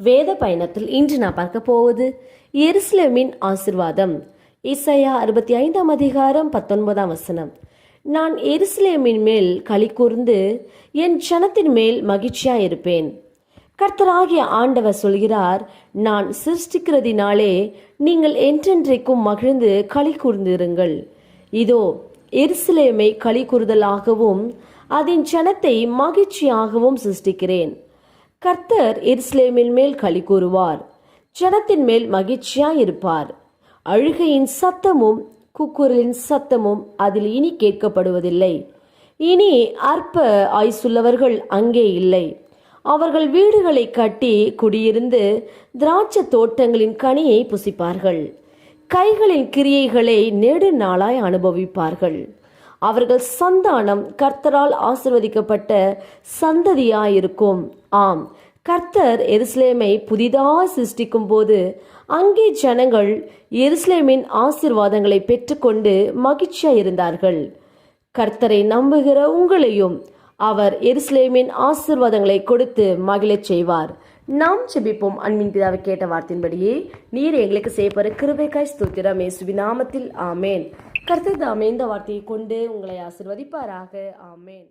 வேத பயணத்தில் இன்று நான் பார்க்க போவது எருசலேமின் ஆசிர்வாதம். ஏசாயா 65 அதிகாரம் 19 வசனம். நான் எருசலேமின் மேல் களி கூர்ந்து என் ஜனத்தின் மேல் மகிழ்ச்சியாயிருப்பேன். கர்த்தராகிய ஆண்டவர் சொல்கிறார், நான் சிருஷ்டிக்கிறதினாலே நீங்கள் என்றென்றைக்கும் மகிழ்ந்து களி கூர்ந்திருங்கள். இதோ எருசலேமை களி கூறுதலாகவும் அதன் ஜனத்தை மகிழ்ச்சியாகவும் சிருஷ்டிக்கிறேன். கர்த்தர் எருசலேமின் மேல் களி கூறுவார், ஜனத்தின் மேல் மகிழ்ச்சியாயிருப்பார். அழுகையின் சத்தமும் கூக்குரலின் சத்தமும் அதில் இனி கேட்கப்படுவதில்லை. இனி அற்ப ஆயுசுள்ளவர்கள் அங்கே இல்லை. அவர்கள் வீடுகளை கட்டி குடியிருந்து திராட்சை தோட்டங்களின் கனியை புசிப்பார்கள். கைகளின் கிரியைகளை நெடு நாளாய் அனுபவிப்பார்கள். அவர்கள் சந்தானம் கர்த்தரால் ஆசிர்வதிக்கப்பட்ட சந்ததியாயிருக்கும். ஆம், கர்த்தர் எருசலேமை புதிதாக சிருஷ்டிக்கும் போது அங்கே ஜனங்கள் எருசலேமின் ஆசீர்வாதங்களை பெற்றுக்கொண்டு மகிழ்ச்சியாயிருந்தார்கள். கர்த்தரை நம்புகிற உங்களையும் அவர் எருசலேமின் ஆசீர்வாதங்களை கொடுத்து மகிழச் செய்வார். நாம் ஜெபிப்போம். அன்பின் பிதாவை கேட்ட வார்த்தையின்படியே நீர் எங்களுக்கு செய்யப்படுற கிருபைக்காய் ஸ்தோத்திரம். இயேசுவின் நாமத்தில் ஆமேன். கர்த்தர் தாமே இந்த வார்த்தையை கொண்டு உங்களை ஆசீர்வதிப்பாராக. ஆமேன்.